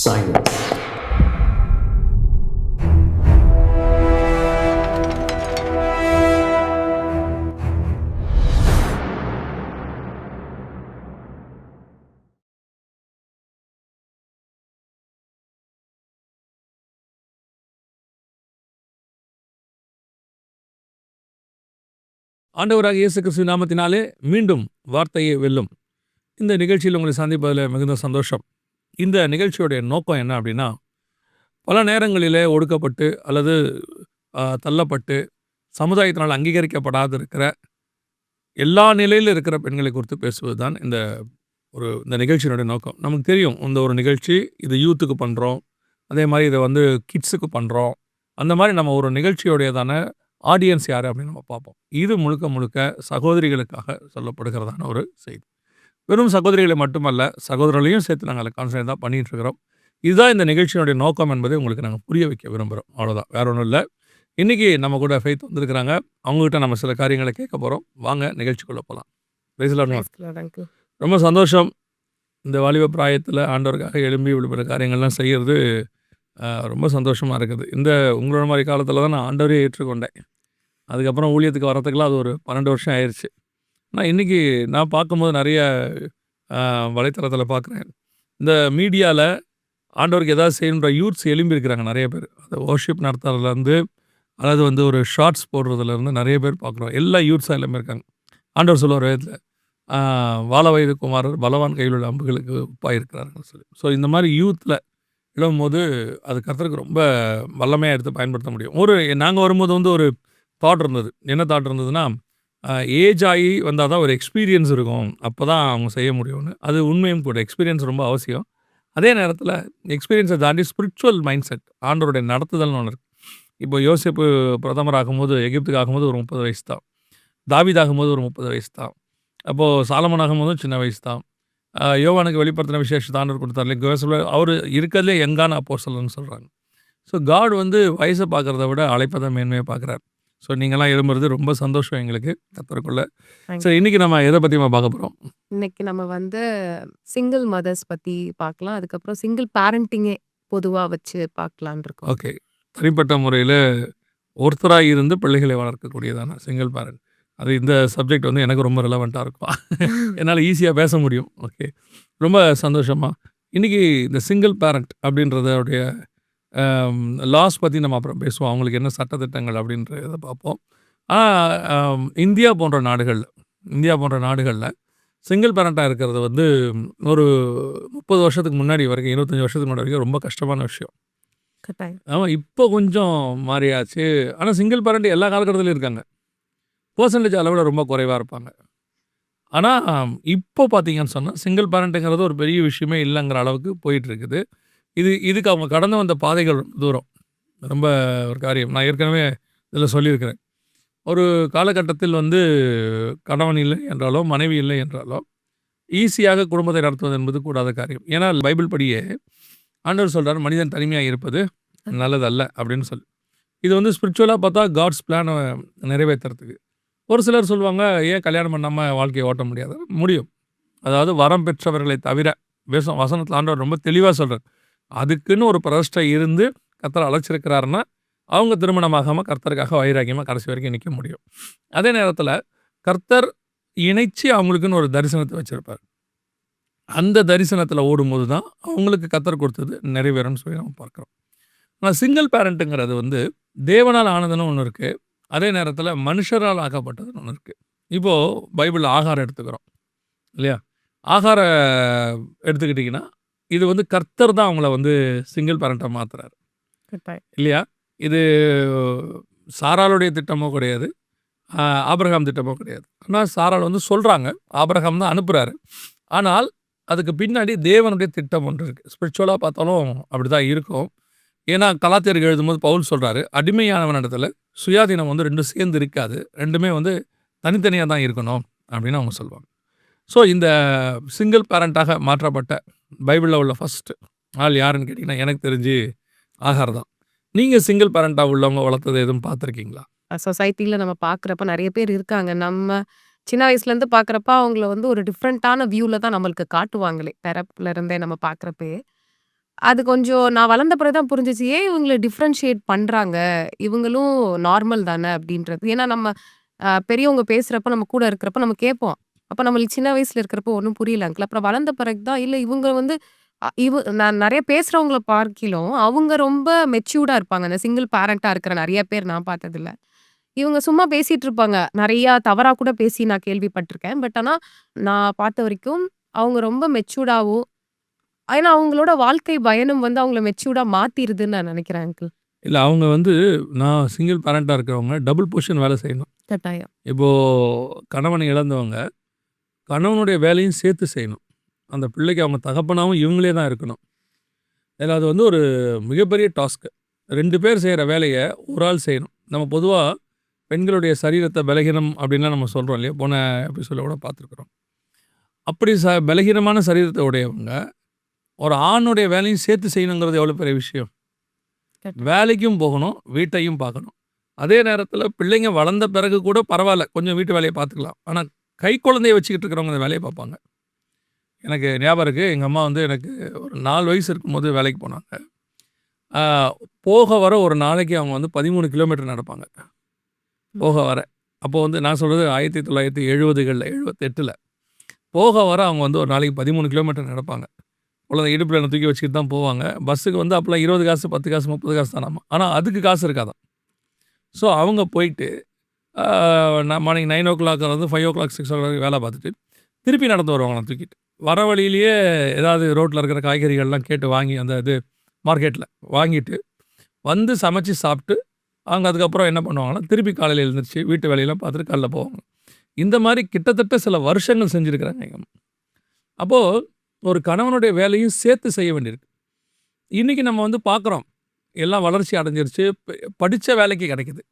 Silence. ஆண்டவராக இயேசு கிறிஸ்து நாமத்தினாலே மீண்டும் வார்த்தையை வெல்லும் இந்த நிகழ்ச்சியில் உங்களை சந்திப்பதில் மிகுந்த சந்தோஷம். இந்த நிகழ்ச்சியுடைய நோக்கம் என்ன அப்படின்னா, பல நேரங்களிலே ஒடுக்கப்பட்டு அல்லது தள்ளப்பட்டு சமுதாயத்தினால் அங்கீகரிக்கப்படாது இருக்கிற எல்லா நிலையில் இருக்கிற பெண்களை குறித்து பேசுவது தான் இந்த நிகழ்ச்சியினுடைய நோக்கம். நமக்கு தெரியும், இந்த ஒரு நிகழ்ச்சி இது யூத்துக்கு பண்ணுறோம், அதே மாதிரி இதை வந்து கிட்ஸுக்கு பண்ணுறோம். அந்த மாதிரி நம்ம ஒரு நிகழ்ச்சியோடையதான ஆடியன்ஸ் யார் அப்படின்னு நம்ம பார்ப்போம். இது முழுக்க முழுக்க சகோதரிகளுக்காக சொல்லப்படுகிறதான ஒரு செய்தி. வெறும் சகோதரிகளை மட்டுமல்ல, சகோதரர்களையும் சேர்த்து நாங்கள் கான்சன்ட்ரேட் தான் பண்ணிகிட்டு இருக்கிறோம். இதுதான் இந்த நிகழ்ச்சியினுடைய நோக்கம் என்பதை உங்களுக்கு நாங்கள் புரிய வைக்க விரும்புகிறோம். அவ்வளோதான், வேற ஒன்றும் இல்லை. இன்றைக்கி நம்ம கூட ஃபெய்த் வந்திருக்கிறாங்க. அவங்ககிட்ட நம்ம சில காரியங்களை கேட்க போகிறோம். வாங்க நிகழ்ச்சிக்குள்ளே போகலாம். ரொம்ப சந்தோஷம். இந்த வாலிப பிராயத்தில் ஆண்டவருக்காக எழும்பி விழுப்புற காரியங்கள்லாம் செய்கிறது ரொம்ப சந்தோஷமாக இருக்குது. உங்களோட மாதிரி காலத்தில் தான் நான் ஆண்டவரே ஏற்றுக்கொண்டேன். அதுக்கப்புறம் ஊழியத்துக்கு வரத்துக்கெல்லாம் அது ஒரு 12 வருஷம் ஆயிடுச்சு. ஆனால் இன்றைக்கி நான் பார்க்கும்போது நிறைய வலைத்தளத்தில் பார்க்குறேன். இந்த மீடியாவில் ஆண்டவருக்கு ஏதாவது செய்யணுன்ற யூத்ஸ் எழும்பியிருக்கிறாங்க நிறைய பேர். அந்த வர்ஷிப் நடத்துறதுலேருந்து அதாவது வந்து ஒரு ஷார்ட்ஸ் போடுறதுலேருந்து நிறைய பேர் பார்க்குறோம். எல்லா யூத்ஸாக எல்லாமே இருக்காங்க. ஆண்டவர் சொல்லுவார் வேதத்தில், வாழ வயது குமாரர் பலவான் கையில் உள்ள அம்புகளுக்கு உப்பாக இருக்கிறார்கள் சொல்லி. ஸோ இந்த மாதிரி யூத்தில் எழும்போது அது கர்த்தருக்கு ரொம்ப வல்லமையாக எடுத்து பயன்படுத்த முடியும். நாங்கள் வரும்போது வந்து ஒரு தாட் இருந்தது. என்ன தாட் இருந்ததுன்னா, ஏஜ் ஆகி வந்தால் தான் ஒரு எக்ஸ்பீரியன்ஸ் இருக்கும், அப்போ தான் அவங்க செய்ய முடியும்னு. அது உண்மையும் கூட, எக்ஸ்பீரியன்ஸ் ரொம்ப அவசியம். அதே நேரத்தில் எக்ஸ்பீரியன்ஸை தாண்டி ஸ்பிரிச்சுவல் மைண்ட் செட், ஆண்டவருடைய நடத்துதல்னு ஒன்று இருக்குது. இப்போ யோசேப்பு பிரதமர் ஆகும்போது, எகிப்துக்கு ஆகும்போது ஒரு 30 வயசு தான். தாவீது ஆகும்போது ஒரு 30 வயசு தான். அப்போது சாலமன் ஆகும்போதும் சின்ன வயசு தான். யோவானுக்கு வெளிப்படுத்தின விசேஷத்தை ஆண்டவர் கொடுத்தாரு. அவர் இருக்கிறதுலே யங்கான அப்போஸ்தலன்னு சொல்கிறாங்க. ஸோ காட் வந்து வயசை பார்க்குறத விட அழைப்பதை மேன்மையை பார்க்குறாரு. ஸோ நீங்கள்லாம் எழும்புறது ரொம்ப சந்தோஷம் எங்களுக்கு கர்த்தருக்குள்ள. சரி, இன்றைக்கி நம்ம எதை பற்றி பார்க்க போகிறோம்? இன்னைக்கு நம்ம வந்து சிங்கிள் மதர்ஸ் பற்றி பார்க்கலாம். அதுக்கப்புறம் சிங்கிள் பேரண்டிங்கே பொதுவாக வச்சு பார்க்கலான் இருக்கோம். ஓகே. தனிப்பட்ட முறையில் ஒருத்தராக இருந்து பிள்ளைகளை வளர்க்கக்கூடியதான சிங்கிள் பேரண்ட், அது இந்த சப்ஜெக்ட் வந்து எனக்கு ரொம்ப ரிலவெண்ட்டாக இருக்கும். என்னால் ஈஸியாக பேச முடியும். ஓகே, ரொம்ப சந்தோஷமாக இன்றைக்கி இந்த சிங்கிள் பேரண்ட் அப்படின்றதோடைய லாஸ் பற்றி நம்ம அப்புறம் பேசுவோம். அவங்களுக்கு என்ன சட்டத்திட்டங்கள் அப்படின்றத பார்ப்போம். ஆனால் இந்தியா போன்ற நாடுகளில் சிங்கிள் பேரண்ட்டாக இருக்கிறது வந்து ஒரு 30 வருஷத்துக்கு முன்னாடி வரைக்கும், 25 வருஷத்துக்கு முன்னாடி வரைக்கும் ரொம்ப கஷ்டமான விஷயம். ஆமாம், இப்போ கொஞ்சம் மாறியாச்சு. ஆனால் சிங்கிள் பேரண்ட் எல்லா காலகட்டத்திலையும் இருக்காங்க. பர்சன்டேஜ் அளவில் ரொம்ப குறைவாக இருப்பாங்க. ஆனால் இப்போ பார்த்தீங்கன்னு சொன்னால் சிங்கிள் பேரண்ட்டுங்கிறது ஒரு பெரிய விஷயமே இல்லைங்கிற அளவுக்கு போயிட்டுருக்குது. இதுக்கு அவங்க கடந்து வந்த பாதைகள் தூரம், ரொம்ப ஒரு காரியம். நான் ஏற்கனவே இதில் சொல்லியிருக்கிறேன். ஒரு காலகட்டத்தில் வந்து கணவன் இல்லை என்றாலோ, மனைவி இல்லை என்றாலோ, ஈஸியாக குடும்பத்தை நடத்துவது என்பது கூடாத காரியம். ஏன்னா பைபிள் படியே ஆண்டவர் சொல்கிறார், மனிதன் தனிமையாக இருப்பது நல்லதல்ல அப்படின்னு சொல்லி. இது வந்து ஸ்பிரிச்சுவலாக பார்த்தா காட்ஸ் பிளானை நிறைவேற்றுறதுக்கு. ஒரு சிலர் சொல்லுவாங்க, ஏன் கல்யாணம் பண்ணாமல் வாழ்க்கையை ஓட்ட முடியாது? முடியும். அதாவது வரம் பெற்றவர்களை தவிர, வசனத்தில் ஆண்டவர் ரொம்ப தெளிவாக சொல்கிறார், அதுக்குன்னு ஒரு பிரதிஷ்டை இருந்து கர்த்தர் அழைச்சிருக்கிறாருன்னா அவங்க திருமணமாகாமல் கர்த்தருக்காக வைராக்கியமாக கடைசி வரைக்கும் நிற்க முடியும். அதே நேரத்தில் கர்த்தர் இணைச்சி அவங்களுக்குன்னு ஒரு தரிசனத்தை வச்சுருப்பார். அந்த தரிசனத்தில் ஓடும்போது தான் அவங்களுக்கு கர்த்தர் கொடுத்தது நிறைவேறும்னு சொல்லி நம்ம பார்க்குறோம். ஆனால் சிங்கிள் பேரண்ட்டுங்கிறது வந்து தேவனால் ஆனதுன்னு ஒன்று இருக்குது, அதே நேரத்தில் மனுஷரால் ஆக்கப்பட்டதுன்னு ஒன்று இருக்குது. இப்போது பைபிளில் ஆகாரம் எடுத்துக்கிறோம் இல்லையா? ஆகார எடுத்துக்கிட்டிங்கன்னா இது வந்து கர்த்தர் தான் அவங்கள வந்து சிங்கிள் பேரண்ட்டாக மாற்றுறாரு இல்லையா? இது சாராளுடைய திட்டமோ கிடையாது, ஆபிரகாம் திட்டமோ கிடையாது. ஆனால் சாராள் வந்து சொல்கிறாங்க, ஆபிரகாம் தான் அனுப்புகிறாரு. ஆனால் அதுக்கு பின்னாடி தேவனுடைய திட்டம் ஒன்று இருக்குது. ஸ்பிரிச்சுவலாக பார்த்தாலும் அப்படி தான் இருக்கும். ஏன்னா கலாத்தியருக்கு எழுதும்போது பவுல் சொல்கிறாரு, அடிமையானவன் இடத்துல சுயாதீனம் வந்து ரெண்டும் சேர்ந்து இருக்காது, ரெண்டுமே வந்து தனித்தனியாக தான் இருக்கணும் அப்படின்னு அவங்க சொல்லுவாங்க. ஸோ இந்த சிங்கிள் பேரண்ட்டாக மாற்றப்பட்ட பைபிளில் உள்ள ஃபஸ்ட்டு ஆள் யாருன்னு கேட்டிங்கன்னா, எனக்கு தெரிஞ்சு ஆகார் தான். நீங்கள் சிங்கிள் பேரண்ட்டாக உள்ளவங்க வளர்த்தது எதுவும் பார்த்துருக்கீங்களா? சொசைட்டியில் நம்ம பார்க்குறப்ப நிறைய பேர் இருக்காங்க. நம்ம சின்ன வயசுலேருந்து பார்க்குறப்ப அவங்கள வந்து ஒரு டிஃப்ரெண்ட்டான வியூவில் தான் நம்மளுக்கு காட்டுவாங்களே, பிறப்புல இருந்தே நம்ம பார்க்குறப்பே. அது கொஞ்சம் நான் வளர்ந்த பிறகு தான் புரிஞ்சுச்சு. ஏன் இவங்கள டிஃபரன்ஷியேட் பண்றாங்க? இவங்களும் நார்மல் தானே அப்படின்றது. ஏன்னா நம்ம பெரியவங்க பேசுறப்ப நம்ம கூட இருக்கிறப்ப நம்ம கேட்போம். அப்ப நம்மளுக்கு சின்ன வயசுல இருக்கிறப்போ ஒண்ணும் புரியல அங்கிள். அப்புறம் வளர்ந்த பிறகு தான் இல்ல இவங்க வந்து நான் நெறைய பேசுறவங்கள பார்க்கிலும், அவங்க ரொம்ப மெச்சூர்டா இருப்பாங்க. அந்த சிங்கிள் பேரண்ட்டா இருக்கிற நெறைய பேர் நான் பார்த்ததுல. இவங்க சும்மா பேசிட்டு இருப்பாங்க. நெறையா தவறா கூட பேசி நான் கேள்விப்பட்டுருக்கேன். பட் ஆனா நான் பார்த்த வரைக்கும் அவங்க ரொம்ப மெச்சூர்டாவும் ஏன்னா அவங்களோட வாழ்க்கை பயணம் வந்து அவங்கள மெச்சூர்டா மாத்திருதுன்னு நான் நெனைக்கிறேன் அங்கிள். இல்ல அவங்க வந்து நான் சிங்கிள் பேரண்ட்டா இருக்கிறவங்க டபுள் பொசிஷன் வேலை செய்யணும். கட்டாயம். இப்போ கணவனை இழந்தவங்க, கணவனுடைய வேலையும் சேர்த்து செய்யணும். அந்த பிள்ளைக்கு அவங்க தகப்பனாவும் இவங்களே தான் இருக்கணும். ஏன்னா அது வந்து ஒரு மிகப்பெரிய டாஸ்க்கு. 2 பேர் செய்ற வேலைய ஒரு ஆள் செய்யணும். நம்ம பொதுவா பெண்களுடைய சரீரத்த பலகீனம் அப்படின்லாம் நம்ம சொல்றோம் இல்லையா? போன எபிசோட்ல கூட பார்த்துருக்குறோம். அப்படி பலகீனமான சரீரத்த உடையவங்க, ஒரு ஆணுடைய வேலையும் சேர்த்து செய்யணுங்கிறது எவ்வளோ பெரிய விஷயம். கட்டாயம். வேலைக்கும் போகணும், வீட்டையும் பார்க்கணும். அதே நேரத்தில பிள்ளைங்க வளர்ந்த பிறகு கூட பரவால்ல, கொஞ்சம் வீட்டு வேலைய பார்த்துக்கலாம். ஆனா கை குழந்தைய வச்சுக்கிட்டு இருக்கிறவங்க அந்த வேலைய பார்ப்பாங்க. எனக்கு ஞாபகம் இருக்கு. எங்க அம்மா வந்து எனக்கு ஒரு 4 வயசு இருக்கும்போது வேலைக்கு போனாங்க. ஆ போக வர ஒரு நாளைக்கு அவங்க வந்து 13 கிலோமீட்டர் நடப்பாங்க. போக வர. அப்போ வந்து நான் சொல்றது 1970கள்ல 78ல. போக வர அவங்க வந்து ஒரு நாளைக்கு 13 கிலோமீட்டர் நடப்பாங்க. குழந்தை இடுப்புல தூக்கி வச்சுக்கிட்டு தான் போவாங்க. பஸ்ஸுக்கு வந்து அப்போலாம் 20 காசு, 10 காசு, 30 காசு தானாமா. ஆனா அதுக்கு காசு இருக்காதாம். ஸோ அவங்க போயிட்டு நான் மார்னிங் 9:00 வந்து 5:00, 6 வரைக்கும் வேலை பார்த்துட்டு, திருப்பி நடந்து வருவாங்களாம் தூக்கிட்டு. வர வழியிலேயே ஏதாவது ரோட்ல இருக்கிற காய்கறிகள்லாம் கேட்டு வாங்கி அந்த இது மார்க்கெட்ல வாங்கிட்டு, வந்து சமைச்சு சாப்பிட்டு, அவங்க அதுக்கப்புறம் என்ன பண்ணுவாங்கன்னா, திருப்பி காலையில எழுந்திரிச்சு வீட்டு வேலையெல்லாம் பார்த்துட்டு காலைல போவாங்க. இந்த மாரி கிட்டத்தட்ட சில வருஷங்கள் செஞ்சிருக்கிறாங்க எங்க அம்மா. அப்போ ஒரு கணவனுடைய வேலையும் சேர்த்து செய்ய வேண்டியிருக்கு. இன்னைக்கு நம்ம வந்து பார்க்குறோம். எல்லாம் வளர்ச்சி அடைஞ்சிருச்சு. படிச்ச வேலைக்கு கிடைக்குது.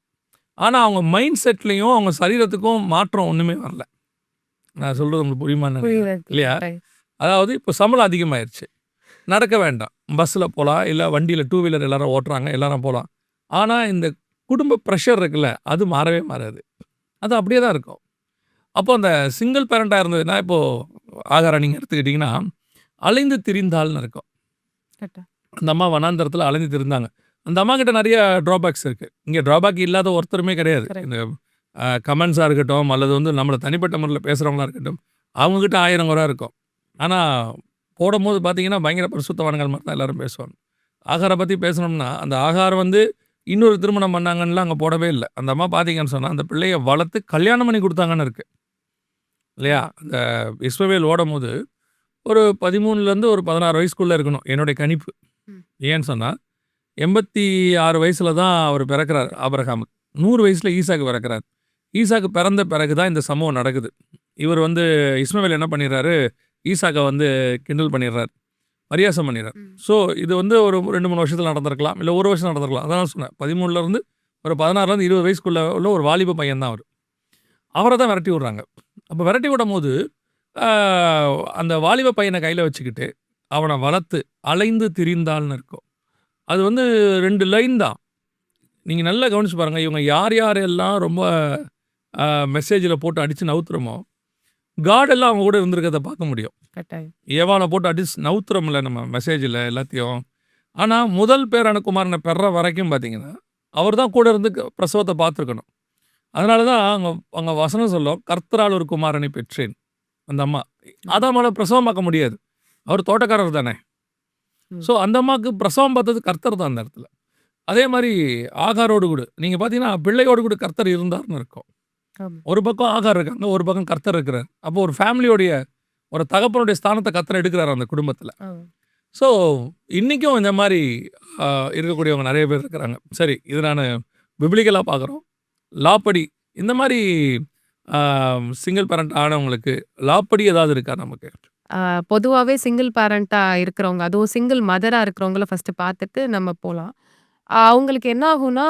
ஆனா அவங்க மைண்ட் செட்லயும், அவங்க சரீரத்துக்கும் மாற்றம் ஒண்ணுமே வரல. நான் சொல்றது உங்களுக்கு புரியுமான்னு புரியுது நினைக்கிறேன். அங்கிள். இல்லையா? கட்டாயம். அதாவது இப்போ சம்பளம் அதிகமாயிருச்சு. நடக்க வேண்டாம். பஸ்ஸில போலாம். இல்ல வண்டியில 2 வீலர் எல்லாரும் ஓட்டுறாங்க. எல்லாரும் போலாம். ஆனா இந்த குடும்ப பிரஷர் இருக்குல்ல, அது மாறவே மாறாது. அது அப்படியே தான் இருக்கும். அப்போ அந்த சிங்கிள் பேரண்ட்டா இருந்ததுன்னா, இப்போ ஆகாரம் நீங்க எடுத்துக்கிட்டீங்கன்னா, அலைந்து திரிந்தாள்னு இருக்கும். கட்டாயம். அந்த அம்மா வனாந்தரத்தில அலைந்து திரிந்தாங்க. அந்த அம்மாகிட்ட நெறைய ட்ராபேக்ஸ் இருக்கு. இங்க ட்ராபேக் இல்லாத ஒருத்தருமே கிடையாது. கரெக்ட். இந்த கமெண்ட்ஸா இருக்கட்டும், அல்லது வந்து நம்மள தனிப்பட்ட முறையில பேசுறவங்களா இருக்கட்டும், அவங்ககிட்ட 1000 குறை இருக்கும். ஆனா, போடும்போது பார்த்தீங்கன்னா, பயங்கர பரிசுத்தவான்கள் மாரி தான் எல்லாரும் பேசுவாங்க. ஆகார பத்தி பேசணும்னா, அந்த ஆகாரம் வந்து இன்னொரு திருமணம் பண்ணாங்கன்னுலாம் அங்க போடவே இல்ல. அந்த அம்மா பார்த்தீங்கன்னு சொன்னா, அந்த பிள்ளைய வளர்த்து கல்யாணம் பண்ணி குடுத்தாங்கன்னு இருக்கு. இல்லையா? அந்த இஸ்மவேல் ஓடும்போது, ஒரு 13லருந்து ஒரு 16 வயசுக்குள்ள இருக்கணும். என்னுடைய கணிப்பு. ம். ஏன்னு சொன்னா, 86 வயசுல தான் அவர் பிறக்கிறார் ஆபிரகாமுக்கு. 100 வயசுல ஈசாக்கு பிறக்கிறார். ஈசாக்கு பிறந்த பிறகு தான் இந்த சம்பவம் நடக்குது. இவர் வந்து இஸ்மவேல் என்ன பண்ணிடுறாரு, ஈசாக்க வந்து கிண்டல் பண்ணிடுறாரு. பரியாசம் பண்ணிடுறார். ம். ஸோ இது வந்து ஒரு 2, 3 வருஷத்துல நடந்திருக்கலாம். இல்ல 1 வருஷம் நடந்திருக்கலாம். அதான் நான் சொன்னேன். 13லருந்து ஒரு 16லருந்து 20 வயசுக்குள்ள உள்ள ஒரு வாலிப பையன் தான் அவரு. அவர தான் விரட்டி விடுறாங்க. அப்ப விரட்டி விடும்போது, ஆ அந்த வாலிப பையன கையில வச்சுக்கிட்டு, அவன வளர்த்து அலைந்து திரிந்தாள்னு இருக்கும். அது வந்து 2 லைன் தான். நீங்க நல்லா கவனிச்சு பாருங்க. இவங்க யார் யாரெல்லாம் ரொம்ப மெசேஜில போட்டு அடிச்சு நவுத்துறோமோ, காட் எல்லாம் அவங்க கூட இருந்திருக்கிறத பார்க்க முடியும். கட்டாயம். ஏவாள போட்டு அடிச்சு நவுத்துறோம்ல நம்ம மெசேஜில எல்லாத்தையும். ஆனா, முதல் பேரான குமாரன பெற வரைக்கும் பார்த்தீங்கன்னா, அவர் தான் கூட இருந்து பிரசவத்த பார்த்துருக்கணும். அதனால தான் அங்க வசனம் சொல்லும், "கர்த்தரால் ஒரு குமாரனை பெற்றேன்." அந்த அம்மா. ஆதாமால பிரசவம் பார்க்க முடியாது. அவர் தோட்டக்காரர் தானே. ம். ஸோ அந்த அம்மாவுக்கு பிரசவம் பார்த்தது கர்த்தர் தான் அந்த இடத்துல. அதே மாரி ஆகாரோடு கூட நீங்க பார்த்தீங்கன்னா, பிள்ளையோடு கூட கர்த்தர் இருந்தார்ன்னு இருக்கும். ஆமா. ஒரு பக்கம் ஆகார் இருக்காங்க, ஒரு பக்கம் கர்த்தர் இருக்கிறார். அப்போ ஒரு ஃபேமிலியோடைய ஒரு தகப்பனுடைய ஸ்தானத்த கர்த்தர் எடுக்கிறார் அந்த குடும்பத்தில. ஆமா. ஸோ இன்னைக்கும் இந்த மாரி அ இருக்கக்கூடியவங்க நெறைய பேர் இருக்கிறாங்க. சரி, இது நானு பிப்ளிக்கலா பார்க்குறோம். லா படி இந்த மாரி அ சிங்கிள் பேரண்ட் ஆனவங்களுக்கு லா படி ஏதாவது இருக்கா நமக்கு? பொதுவாவே சிங்கிள் பேரண்ட்டா இருக்கிறவங்க, அதுவும் சிங்கிள் மதரா இருக்கிறவங்கள ஃபர்ஸ்ட்டு பார்த்துட்டு நம்ம போலாம். அவங்களுக்கு என்ன ஆகும்னா,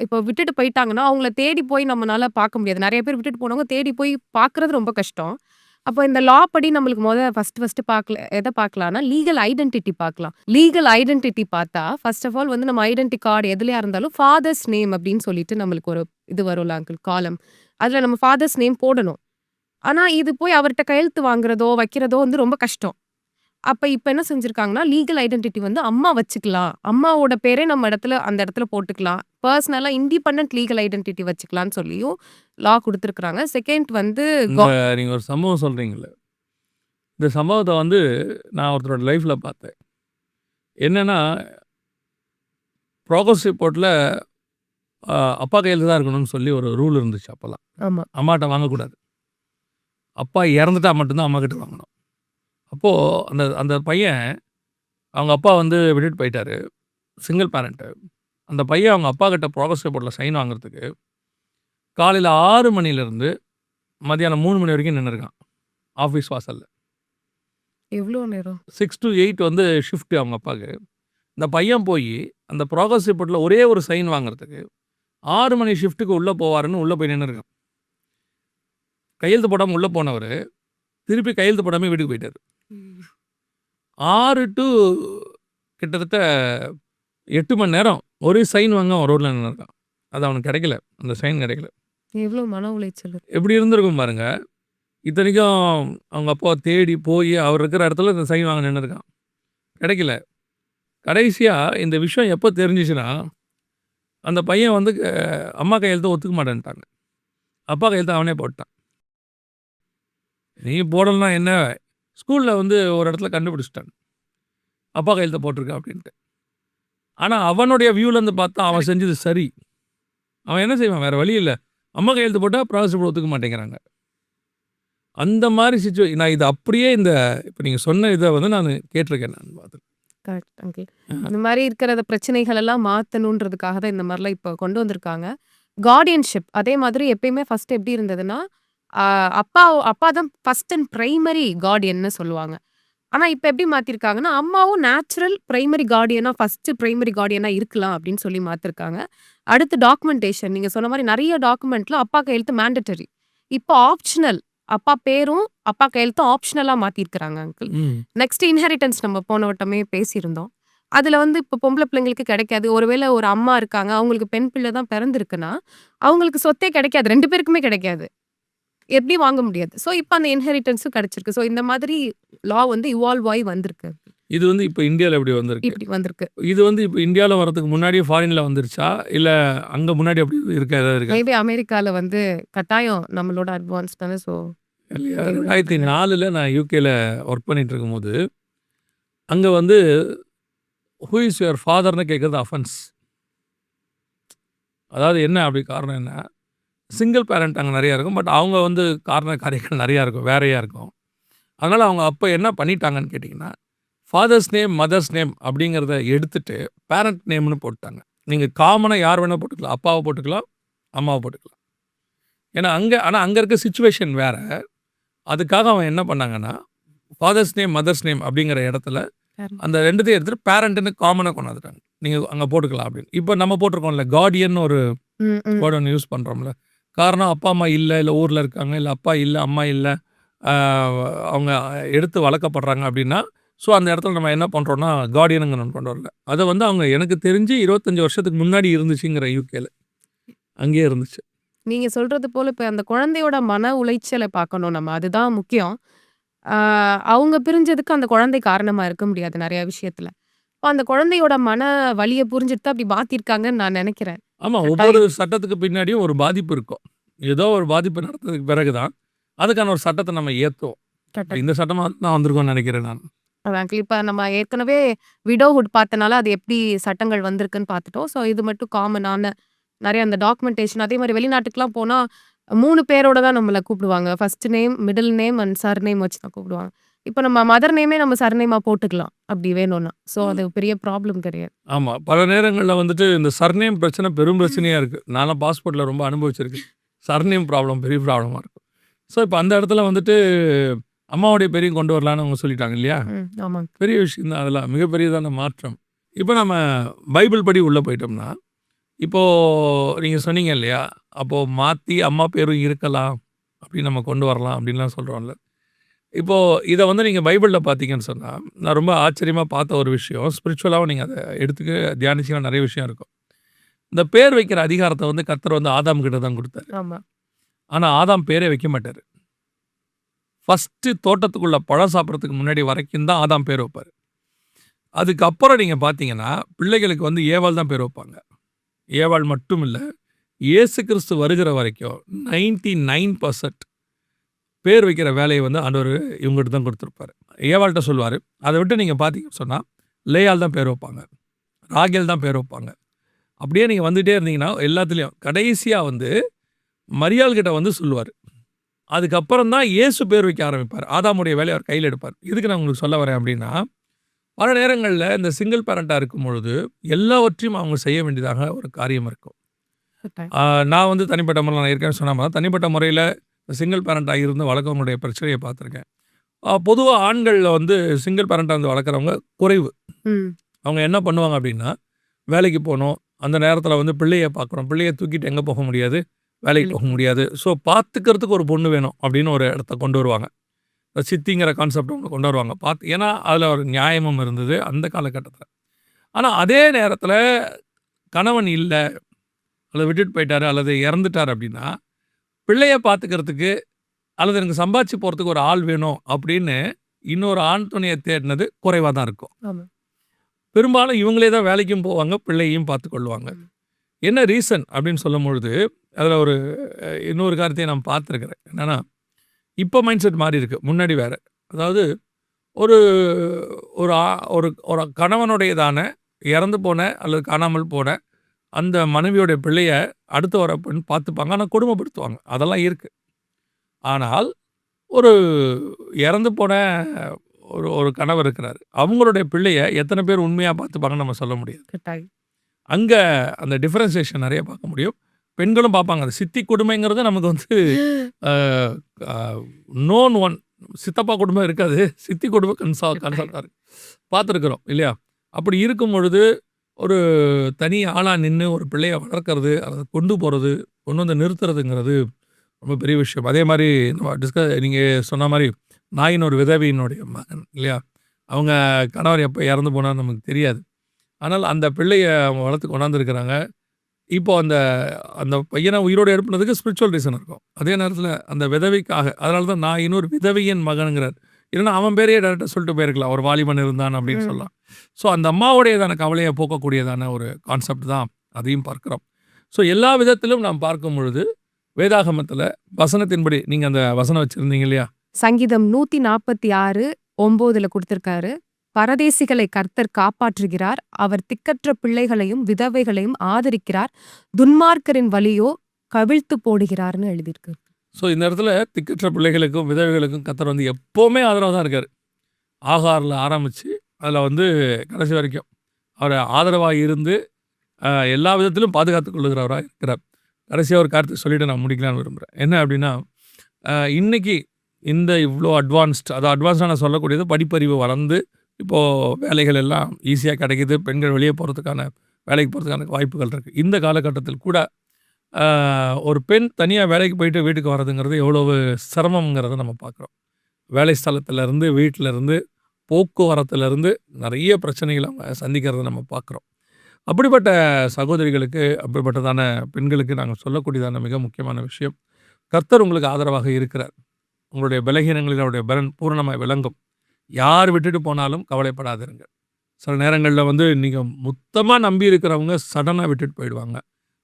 இப்போ விட்டுட்டு போயிட்டாங்கன்னா, அவங்கள தேடி போய் நம்மனால பார்க்க முடியாது. நெறைய பேர் விட்டுட்டு போனவங்க தேடி போய் பார்க்குறது ரொம்ப கஷ்டம். அப்போ இந்த லா படி நம்மளுக்கு ஃபர்ஸ்ட்டு எத பார்க்கலாம்னா, லீகல் ஐடென்டிட்டி பார்க்கலாம். லீகல் ஐடென்டிட்டி பார்த்தா, ஃபர்ஸ்ட் ஆஃப் ஆல் வந்து நம்ம ஐடென்டி கார்டு எதுலயா இருந்தாலும் ஃபாதர்ஸ் நேம் அப்படின்னு சொல்லிட்டு நம்மளுக்கு ஒரு இது வரும்ல அங்கிள் காலம். அதுல நம்ம ஃபாதர்ஸ் நேம் போடணும். ஆனா, இது போய் அவர்ட்ட கையெழுத்து வாங்குறதோ, வைக்கிறதோ வந்து ரொம்ப கஷ்டம். அப்ப இப்ப என்ன செஞ்சிருக்காங்கன்னா, லீகல் ஐடென்டிட்டி வந்து அம்மா வச்சுக்கலாம். அம்மாவோட பேரே நம்ம அந்த இடத்துல போட்டுக்கலாம். பர்சனலா இண்டிபெண்டன்ட் லீகல் ஐடென்டிட்டி வச்சுக்கலாம்னு சொல்லியும் லா குடுத்துருக்காங்க. செகண்ட் வந்து இந்த நீங்க ஒரு சம்பவம் சொல்றீங்கல்ல, இந்த சம்பவத்த வந்து நான் ஒருத்தரோட லைஃப்ல பார்த்தேன். என்னன்னா, ப்ரோக்ரஸ் ரிப்போர்ட்ல அப்பா கையெழுத்து தான் இருக்கணும்னு சொல்லி ஒரு ரூல் இருந்துச்சு அப்பலாம். ஆமா. அம்மாட்ட வாங்கக்கூடாது. அப்பா இறந்துட்டா மட்டும் தான் அம்மாகிட்ட வாங்கணும். அப்போ அந்த அந்த பையன் அவங்க அப்பா வந்து விட்டுட்டு போயிட்டாரு. Single parent. அந்த பையன் அவங்க அப்பா கிட்ட ப்ரோக்ரஸ் ரிப்போர்ட்ல சைன் வாங்குறதுக்கு காலையில 6 மணிலேருந்து மதியானம் 3 மணி வரைக்கும் நின்னுருக்கான். ஆஃபீஸ் வாசல்ல. எவ்ளோ நேரம்? 6 to 8 வந்து ஷிஃப்ட் அவங்க அப்பாக்கு. இந்த பையன் போயி அந்த ப்ரோக்ரஸ் ரிப்போர்ட்ல ஒரே ஒரு சைன் வாங்குறதுக்கு 6 மணி ஷிஃப்ட்டுக்கு உள்ள போவாருன்னு உள்ள போய் நின்னுருக்கான். கையெழுத்து போடாம உள்ள போனவரு, திருப்பி கையெழுத்து போடாம வீட்டுக்கு போயிட்டாரு. 6 to கிட்டத்தட்ட 8 மணி நேரம் ஒரு சைன் வாங்க அவன் ரோட்ல நின்னுருக்கான். அது அவனுக்கு கிடைக்கல. அந்த சைன் கிடைக்கல. எவ்ளோ மன உளைச்சல். எப்படி இருந்திருக்கும் பாருங்க. இத்தனைக்கும் அவங்க அப்பாவ தேடி போய் அவர் இருக்கிற இடத்துல இந்த சைன் வாங்க நின்னுருக்கான். கிடைக்கல. கடைசியா இந்த விஷயம் எப்போ தெரிஞ்சுச்சுன்னா, அந்த பையன் வந்து அம்மா கையெழுத்த ஒத்துக்க மாட்டேன்ட்டாங்க. அப்பா கையெழுத்த அவனே போட்டான். நீ போடலனா என்ன? ஸ்கூல்ல வந்து ஒரு இடத்துல கண்டுபிடிச்சிட்டாங்க. அப்பா கையெழுத்த போட்டிருக்க அப்படின்ட்டு. ஆனா அவனுடைய வியூலேருந்து பார்த்தா அவன் செஞ்சது சரி. அவன் என்ன செய்வான்? வேற வழி இல்ல. அம்மா கையெழுத்து போட்டா ப்ராசஸ் ரிப்போர்ட் ஒத்துக்க மாட்டேங்கிறாங்க. அந்த மாரி நான் இது அப்படியே இப்ப நீங்க சொன்ன இத வந்து நானு கேட்டிருக்கேன் நான் பார்த்து. Correct uncle. அந்த மாரி இருக்கிற பிரச்சனைகள் எல்லாம் மாத்தணுன்றதுக்காக தான் இந்த மாரிலாம் இப்ப கொண்டு வந்திருக்காங்க. கார்டியன்ஷிப் அதே மாதிரி எப்பயுமே ஃபர்ஸ்ட் எப்படி இருந்ததுன்னா, ஆ அப்பா தான் ஃபர்ஸ்ட் அண்ட் பிரைமரி கார்டியன்னு சொல்லுவாங்க. ஆனா இப்ப எப்படி மாத்திருக்காங்கன்னா, அம்மாவும் நேச்சுரல் பிரைமரி கார்டியனா ஃபர்ஸ்ட் பிரைமரி கார்டியனா இருக்கலாம் அப்படின்னு சொல்லி மாத்திருக்காங்க. அடுத்து டாக்குமெண்டேஷன் நீங்க சொன்ன மாரி நெறைய டாக்குமெண்ட்ல அப்பா கையெழுத்து மேண்டட்டரி. இப்போ ஆப்ஷனல். அப்பா பேரும், அப்பா கையெழுத்தும் ஆப்ஷனலா மாத்திருக்காங்க அங்கிள். ம். நெக்ஸ்ட் இன்ஹெரிட்டன்ஸ் நம்ம போன வட்டமே பேசியிருந்தோம். அதுல வந்து இப்ப பொம்பள பிள்ளைங்களுக்கு கிடைக்காது. ஒருவேளை ஒரு அம்மா இருக்காங்க. அவங்களுக்கு பெண் பிள்ளை தான் பிறந்திருக்குன்னா, அவங்களுக்கு சொத்தே கிடைக்காது. 2 பேருக்குமே கிடைக்காது. எப்படி வாங்க முடியாது. ஸோ இப்ப அந்த இன்ஹெரிட்டன்ஸும் கிடைச்சிருக்கு. ஸோ இந்த மாதிரி லா வந்து இவால்வ் ஆயி வந்திருக்கு. இது வந்து இப்ப இந்தியால எப்படி வந்திருக்கு? இப்படி வந்திருக்கு. இது வந்து இப்ப இந்தியால வரதுக்கு முன்னாடியே ஃபாரின்ல வந்துருச்சா? இல்ல அங்க முன்னாடி அப்படி ஏதாவது இருக்கா? மேபி அமெரிக்கால வந்து கட்டாயம் நம்மளோட அட்வான்ஸ் தானே. ஸோ 2004ல நான் யுகேல ஒர்க் பண்ணிட்டு இருக்கும்போது, அங்க வந்து ஹூ இஸ் யுவர் ஃபாதர்ன்னு கேட்கறது அஃபென்ஸ். அதாவது என்ன அப்படி காரணம் என்ன? சிங்கிள் பேரண்ட் அங்க நெறையா இருக்கும். பட் அவங்க வந்து காரியங்கள் நெறையா இருக்கும். வேறையா இருக்கும். அதனால அவங்க அப்ப என்ன பண்ணிட்டாங்கன்னு கேட்டீங்கன்னா, ஃபாதர்ஸ் நேம், மதர்ஸ் நேம் அப்படிங்கிறத எடுத்துட்டு பேரண்ட் நேம்னு போட்டுட்டாங்க. நீங்க காமனா யார் வேணா போட்டுக்கலாம். அப்பாவ போட்டுக்கலாம், அம்மாவ போட்டுக்கலாம். ஏன்னா அங்க இருக்க சிச்சுவேஷன் வேற. அதுக்காக அவன் என்ன பண்ணாங்கன்னா, ஃபாதர்ஸ் நேம், மதர்ஸ் நேம் அப்படிங்கிற இடத்துல அந்த 2த்தையும் எடுத்துட்டு பேரண்ட்ன்னு காமனா கொண்டு வந்துட்டாங்க. நீங்க அங்க போட்டுக்கலாம் அப்படின்னு. இப்ப நம்ம போட்டிருக்கோம்ல கார்டியன் ஒரு வேர்ட் ஒண்ணு யூஸ் பண்றோம்ல. காரணம் அப்பா, அம்மா இல்ல ஊர்ல இருக்காங்க. இல்ல அப்பா இல்ல, அம்மா இல்ல. அவங்க எடுத்து வளர்க்கப்படுறாங்க அப்படின்னா, ஸோ அந்த இடத்துல நம்ம என்ன பண்றோம்னா, கார்டியனுங்கிற ஒண்ணு கொண்டு வரல. அத வந்து அவங்க எனக்கு தெரிஞ்சு 25 வருஷத்துக்கு முன்னாடி இருந்துச்சுங்கிற யுகேல. அங்கேயே இருந்துச்சு. நீங்க சொல்றது போல இப்ப அந்த குழந்தையோட மன உளைச்சல பார்க்கணும் நம்ம. அதுதான் முக்கியம். ஆ அவங்க பிரிஞ்சதுக்கு அந்த குழந்தை காரணமா இருக்க முடியாது நெறைய விஷயத்துல. அப்ப அந்த குழந்தையோட மன வலிய புரிஞ்சுட்டு தான் அப்படி மாத்திருக்காங்கன்னு நான் நெனைக்கிறேன். ஆமா. கட்டாயம். ஒவ்வொரு சட்டத்துக்கு பின்னாடியும் ஒரு பாதிப்பு இருக்கும். ஏதோ ஒரு பாதிப்பு நடந்ததுக்கு பிறகு தான், அதுக்கான ஒரு சட்டத்த நம்ம ஏத்துவோம். கட்டாயம். இந்த சட்டமா தான் வந்திருக்கும்னு நெனைக்கிறேன் நான். அதான் இப்ப நம்ம ஏற்கனவே விடோஹுட் பார்த்தனால அது எப்படி சட்டங்கள் வந்திருக்குன்னு பார்த்துட்டோம். ஸோ இது மட்டும் காமனான நெறைய அந்த டாக்குமெண்டேஷன் அதே மாரி வெளிநாட்டுக்குலாம் போனா 3 பேரோட தான் நம்மள கூப்பிடுவாங்க. First name, middle name and surname வச்சு தான் கூப்பிடுவாங்க. இப்ப நம்ம மதர் நேமே நம்ம சர்நேமா போட்டுக்கலாம். அப்படி வேணும்னா. ஸோ அது பெரிய ப்ராப்ளம் கிடையாது. ஆமா. பல நேரங்கள்ல வந்துட்டு இந்த சர்நேம் பிரச்சனை பெரும் பிரச்சனையா இருக்கு. நான்லாம் பாஸ்போர்ட்ல ரொம்ப அனுபவிச்சிருக்கேன். சர்நேம் ப்ராப்ளம் பெரிய ப்ராப்ளமா இருக்கும். ஸோ இப்ப அந்த இடத்துல வந்துட்டு அம்மாவுடைய பேரையும் கொண்டு வரலான்னு அவங்க சொல்லிட்டாங்க இல்லையா? ஆமாங்க. பெரிய விஷயம் தான் அதெல்லாம். மிகப்பெரியதான மாற்றம். இப்ப நம்ம பைபிள் படி உள்ள போயிட்டோம்னா, இப்போ நீங்க சொன்னீங்க இல்லையா? அப்போ மாத்தி அம்மா பேரும் இருக்கலாம். அப்படி நம்ம கொண்டு வரலாம் அப்படின்லாம் சொல்றோம்ல. இப்போ இத வந்து நீங்க பைபிள்ல பார்த்தீங்கன்னு சொன்னா, நான் ரொம்ப ஆச்சரியமா பார்த்த ஒரு விஷயம். ஸ்பிரிச்சுவலாவும் நீங்க அத எடுத்துக்க தியானிச்சீங்கன்னா நெறைய விஷயம் இருக்கும். இந்த பேர் வைக்கிற அதிகாரத்த வந்து கர்த்தர் வந்து ஆதாம் கிட்ட தான் குடுத்தாரு. ஆமா. ஆனா ஆதாம் பேரே வைக்க மாட்டாரு. ஃபர்ஸ்ட்டு தோட்டத்துக்குள்ள பழம் சாப்பிட்றதுக்கு முன்னாடி வரைக்கும் தான் ஆதாம் பேர் வைப்பாரு. அதுக்கப்புறம் நீங்க பார்த்தீங்கன்னா, பிள்ளைகளுக்கு வந்து ஏவாள் தான் பேர் வைப்பாங்க. ஏவாள் மட்டும் இல்ல, இயேசு கிறிஸ்து வருகிற வரைக்கும் 99% பேர் வைக்கிற வேலைய வந்து ஆண்டவரு இவங்ககிட்ட தான் குடுத்துருப்பாரு. ஏவாள்ட்ட சொல்லுவாரு. அத விட்டு நீங்க பார்த்தீங்கன்னு சொன்னா, லேயாள் தான் பேர் வைப்பாங்க. ராகேல் தான் பேர் வைப்பாங்க. அப்படியே நீங்க வந்துட்டே இருந்தீங்கன்னா, எல்லாத்துலயும் கடைசியா வந்து மரியாள் கிட்ட வந்து சொல்லுவாரு. அதுக்கப்புறம் தான் இயேசு பேர் வைக்க ஆரம்பிப்பாரு. ஆதாமுடைய வேலைய அவர் கையில எடுப்பாரு. எதுக்கு நான் உங்களுக்கு சொல்ல வரேன் அப்படின்னா, பல நேரங்கள்ல இந்த சிங்கிள் பேரண்ட்டா இருக்கும்பொழுது, எல்லாவற்றையும் அவங்க செய்ய வேண்டியதாக ஒரு காரியம் இருக்கும். கட்டாயம். நான் வந்து தனிப்பட்ட முறையில நான் ஏற்கனவே சொன்ன மாரி தனிப்பட்ட முறையில சிங்கிள் பேரண்ட்டா இருந்து வளர்க்கவங்களுடைய பிரச்சனைய பார்த்துருக்கேன். பொதுவா ஆண்கள்ல வந்து சிங்கிள் பேரண்ட்டா வந்து வளர்க்குறவங்க குறைவு. ம். அவங்க என்ன பண்ணுவாங்க அப்படின்னா, வேலைக்கு போணும். அந்த நேரத்தில வந்து பிள்ளைய பார்க்கணும். பிள்ளைய தூக்கிட்டு எங்க போக முடியாது? வேலைக்கு போக வேலைக்கு. முடியாது. ஸோ பார்த்துக்கிறதுக்கு ஒரு பொண்ணு வேணும் அப்படின்னு ஒரு இடத்த கொண்டு வருவாங்க. சித்திங்கிற கான்செப்ட் ஒண்ணு கொண்டு வருவாங்க. ஏன்னா, அதில ஒரு நியாயமும் இருந்தது அந்த காலகட்டத்தில. ஆனா அதே நேரத்தில கணவன் இல்ல, அல்லது விட்டுட்டு போயிட்டாரு, அல்லது இறந்துட்டாரு அப்படின்னா, பிள்ளைய பார்த்துக்கிறதுக்கு அல்லது எனக்கு சம்பாதிச்சு போறதுக்கு ஒரு ஆள் வேணும் அப்படின்னு இன்னொரு ஆண் துணைய தேடினது குறைவா தான் இருக்கும். ஆமா. பெரும்பாலும் இவங்களே தான் வேலைக்கும் போவாங்க, பிள்ளையையும் பார்த்துக்கொள்வாங்க. ம். என்ன ரீசன் அப்படின்னு சொல்லும்பொழுது, அதில ஒரு இன்னொரு காரியத்தை நான் பார்த்துருக்கிறேன். என்னன்னா, இப்போ மைண்ட் செட் மாறி இருக்கு. முன்னாடி வேற. அதாவது ஒரு ஒரு ஆ ஒரு ஒரு கணவனுடையதான இறந்து போன அல்லது காணாமல் போன அந்த மனைவியோட பிள்ளைய அடுத்து வர பெண் பார்த்துப்பாங்க. ஆனா கொடுமைப்படுத்துவாங்க. அதெல்லாம் இருக்கு. ஆனால் ஒரு இறந்து போன ஒரு ஒரு கணவர் இருக்கிறாரு. அவங்களுடைய பிள்ளைய எத்தன பேர் உண்மையா பார்த்துப்பாங்கன்னு நம்ம சொல்ல முடியாது. கட்டாயம். அங்க அந்த டிஃபரன்சியேஷன் நெறைய பார்க்க முடியும். பெண்களும் பார்ப்பாங்க. அது சித்தி கொடுமைங்கிறது நமக்கு வந்து அ அ நோன் ஒன். சித்தப்பா கொடுமை இருக்காது. சித்தி கொடுமை கட்டாயம். கன்சால்ட்டா இருக்கு. பார்த்துருக்குறோம் இல்லையா? அப்படி இருக்கும் பொழுது, ஒரு தனி ஆளா நின்னு ஒரு பிள்ளைய வளர்க்கறது, அத கொண்டு போறது, கொண்டு வந்து நிறுத்துறதுங்கிறது ரொம்ப பெரிய விஷயம். அதே மாரி நம்ம நீங்க சொன்ன மாரி நாயின் ஒரு விதவையினுடைய மகன் இல்லையா? அவங்க கணவர் எப்ப இறந்து போனார்ன்னு நமக்கு தெரியாது. ஆனால் அந்த பிள்ளைய அவங்க வளர்த்து கொண்டாந்துருக்கிறாங்க. இப்போ அந்த அந்த பையன உயிரோட எழுப்புனதுக்கு ஸ்பிரிச்சுவல் ரீசன் இருக்கும். அதே நேரத்தில அந்த விதவைக்காக அதனால தான் நான் இன்னொரு விதவையின் மகன்ங்கிறார். இல்லன்னா அவன் பேரையே டைரக்ட்டா சொல்லிட்டு போயிருக்கலாம். ஒரு வாலிபன் இருந்தான் அப்படின்னு ம். சொல்லலாம். ஸோ அந்த அம்மாவுடையதான கவலைய போக்கக்கூடியதான ஒரு கான்செப்ட் தான் அதையும் பார்க்கிறோம். ஸோ எல்லா விதத்திலும் நாம் பார்க்கும் பொழுது, வேதாகமத்தில வசனத்தின்படி நீங்க அந்த வசனம் வச்சிருந்தீங்க இல்லையா? சங்கீதம் 146 9ல குடுத்திருக்காரு. பரதேசிகளை கர்த்தர் காப்பாற்றுகிறார். அவர் திக்கற்ற பிள்ளைகளையும், விதவைகளையும் ஆதரிக்கிறார். துன்மார்க்கரின் வழியோ கவிழ்த்து போடுகிறார்ன்னு எழுதியிருக்கு. ஸோ இந்த இடத்துல திக்கற்ற பிள்ளைகளுக்கும், விதவைகளுக்கும் கர்த்தர் வந்து எப்பவுமே ஆதரவா தான் இருக்காரு. ஆகார்ல ஆரம்பிச்சு, அதில வந்து கடைசி வரைக்கும். அவர் ஆதரவா இருந்து, எல்லா விதத்திலும் பாதுகாத்துக் கொள்ளுகிறவரா இருக்கிறார். கடைசியா ஒரு காரியத்த சொல்லிட்டு நான் முடிக்கலான்னு விரும்புறேன். என்ன அப்படின்னா, இன்னைக்கு இந்த இவ்ளோ அட்வான்ஸ்டா நான் சொல்லக்கூடியது படிப்பறிவு வளர்ந்து, இப்போ வேலைகள் எல்லாம் ஈஸியா கிடைக்குது. பெண்கள் வெளிய போறதுக்கான வேலைக்கு போறதுக்கான வாய்ப்புகள் இருக்கு. இந்த காலகட்டத்தில் கூட, அ ஒரு பெண் தனியா வேலைக்கு போயிட்டு வீட்டுக்கு வர்றதுங்கிறது எவ்வளவு சிரமம்ங்கிறத நம்ம பார்க்குறோம். வேலை ஸ்தலத்திலருந்து, வீட்லருந்து, போக்குவரத்துலருந்து நெறைய பிரச்சனைகள அவங்க சந்திக்கிறத நம்ம பார்க்குறோம். அப்படிப்பட்ட சகோதரிகளுக்கு, அப்படிப்பட்டதான பெண்களுக்கு நாங்க சொல்லக்கூடியதான மிக முக்கியமான விஷயம், கர்த்தர் உங்களுக்கு ஆதரவாக இருக்கிறார். உங்களுடைய பலகீனங்களில் அவருடைய பலன் பூரணமாய் விளங்கும். யார் விட்டுட்டு போனாலும் கவலைப்படாதிருங்க. சில நேரங்கள்ல வந்து நீங்க மொத்தமா நம்பி இருக்கிறவங்க சடனா விட்டுட்டு போயிடுவாங்க.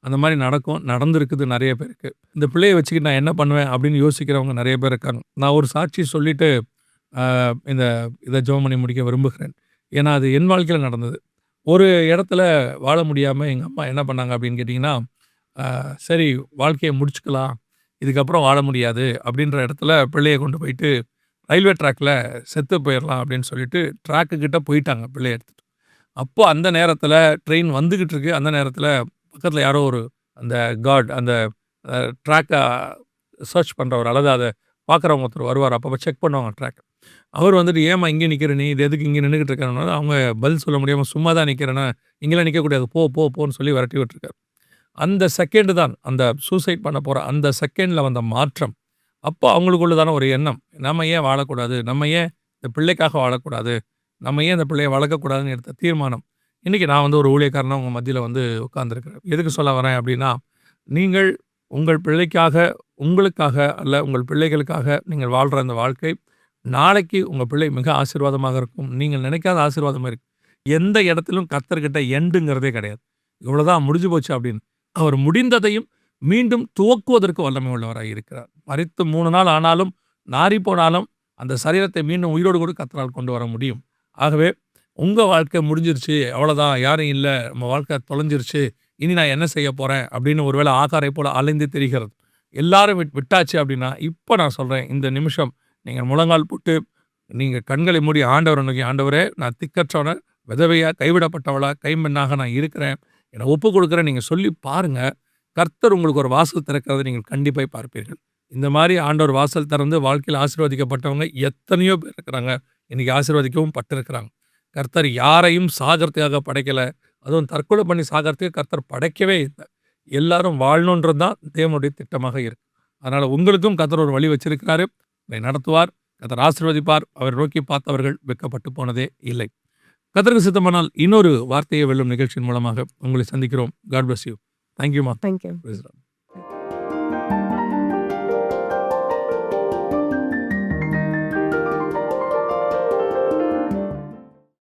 அந்த மாரி நடக்கும். நடந்திருக்குது நெறைய பேருக்கு. இந்த பிள்ளைய வச்சுக்கிட்டு நான் என்ன பண்ணுவேன் அப்படின்னு யோசிக்கிறவங்க நெறைய பேர் இருக்காங்க. நான் ஒரு சாட்சி சொல்லிட்டு இந்த இத ஜெபம் பண்ணி முடிக்க விரும்புகிறேன். ஏன்னா, அது என் வாழ்க்கையில நடந்தது. ஒரு இடத்துல வாழ முடியாம எங்க அம்மா என்ன பண்ணாங்க அப்படின்னு கேட்டீங்கன்னா, சரி வாழ்க்கைய முடிச்சுக்கலாம். இதுக்கப்புறம் வாழ முடியாது அப்படின்ற இடத்துல பிள்ளைய கொண்டு போயிட்டு ரயில்வே ட்ராக்ல செத்து போயிரலாம் அப்படின்னு சொல்லிட்டு ட்ராக்கு கிட்ட போயிட்டாங்க பிள்ளைய எடுத்துட்டு. அப்போ அந்த நேரத்துல ட்ரெயின் வந்துகிட்டு இருக்கு. அந்த நேரத்துல பக்கத்துல யாரோ ஒரு அந்த கார்ட் அந்த ட்ராக்க சர்ச் பண்றவர் அல்லது அத பார்க்குறவங்க ஒருத்தர் வருவார். அப்பப்போ செக் பண்ணுவாங்க ட்ராக்க. அவர் வந்துட்டு, "ஏம்மா இங்கே நிக்கிற நீ? இது எதுக்கு இங்கே நின்னுகிட்டு இருக்கன்னு?" அவங்க பதில் சொல்ல முடியாம, "சும்மா தான் நிக்கிறேன்னா." "இங்கேலாம் நிக்கக்கூடாது. போ, போ, போன்னு" சொல்லி விரட்டி விட்டுருக்காரு. அந்த செகண்ட் தான் அந்த சூசைட் பண்ண போற அந்த செகண்ட்ல வந்த மாற்றம். அப்போ அவங்களுக்குள்ளதான ஒரு எண்ணம். நம்ம ஏன் வாழக்கூடாது? நம்ம ஏன் இந்த பிள்ளைக்காக வாழக்கூடாது? நம்ம ஏன் இந்த பிள்ளைய வளர்க்கக்கூடாதுன்னு எடுத்த தீர்மானம். இன்னைக்கு நான் வந்து ஒரு ஊழியக்காரனா உங்க மத்தியில வந்து உட்கார்ந்திருக்கிறேன். எதுக்கு சொல்ல வரேன் அப்படின்னா, நீங்கள் உங்கள் பிள்ளைக்காக உங்களுக்காக அல்ல உங்கள் பிள்ளைகளுக்காக நீங்கள் வாழ்கிற அந்த வாழ்க்கை நாளைக்கு உங்கள் பிள்ளை மிக ஆசீர்வாதமாக இருக்கும். நீங்கள் நினைக்காத ஆசீர்வாதமாக இருக்கும். எந்த இடத்திலும் கர்த்தர்கிட்ட எண்டுங்கிறதே கிடையாது. இவ்வளோதான் முடிஞ்சு போச்சு அப்படின்னு. அவர் முடிந்ததையும் மீண்டும் துவக்குவதற்கு வல்லமை உள்ளவராக இருக்கிறார். மரித்து 3 நாள் ஆனாலும் நாறி போனாலும் அந்த சரீரத்தை மீண்டும் உயிரோடு கூட கர்த்தரால் கொண்டு வர முடியும். ஆகவே உங்கள் வாழ்க்கை முடிஞ்சிருச்சு, அவ்வளோதான், யாரும் இல்லை, நம்ம வாழ்க்கை தொலைஞ்சிருச்சு, இனி நான் என்ன செய்ய போகிறேன் அப்படின்னு ஒருவேளை ஆகாரை போல் அலைந்து திரிகிறது. எல்லாரும் விட்டாச்சு அப்படின்னா, இப்போ நான் சொல்கிறேன், இந்த நிமிஷம் நீங்கள் முழங்கால் போட்டு நீங்கள் கண்களை மூடி ஆண்டவரை நோக்கி, ஆண்டவரே நான் திக்கற்றவன, விதவையா, கைவிடப்பட்டவளா, கைம்பெண்ணாக நான் இருக்கிறேன், என்னை ஒப்பு கொடுக்குறேன் நீங்கள் சொல்லி பாருங்கள். கர்த்தர் உங்களுக்கு ஒரு வாசல் திறக்கிறதை நீங்கள் கண்டிப்பாக பார்ப்பீர்கள். இந்த மாதிரி ஆண்டவர் வாசல் திறந்து வாழ்க்கையில் ஆசீர்வதிக்கப்பட்டவங்க எத்தனையோ பேர் இருக்கிறாங்க. இன்றைக்கி ஆசீர்வதிக்கவும் பட்டிருக்கிறாங்க. கர்த்தர் யாரையும் சாகரத்துக்காக படைக்கலை, அதுவும் தற்கொலை பண்ணி சாகரத்துக்கு கர்த்தர் படைக்கவே இல்லை. எல்லாரும் வாழணுன்றது தான் தேவனுடைய திட்டமாக இருக்குது. அதனால் உங்களுக்கும் கர்த்தர் ஒரு வழி வச்சிருக்கிறாரு. அதை நடத்துவார். கர்த்தர் ஆசீர்வதிப்பார். அவர் நோக்கி பார்த்தவர்கள் வெட்கப்பட்டு போனதே இல்லை. கர்த்தருக்கு சித்தமானால் இன்னொரு வார்த்தையை வெல்லும் நிகழ்ச்சியின் மூலமாக உங்களை சந்திக்கிறோம். God bless you. தேங்க்யூமா. தேங்க்யூ. Praise the Lord.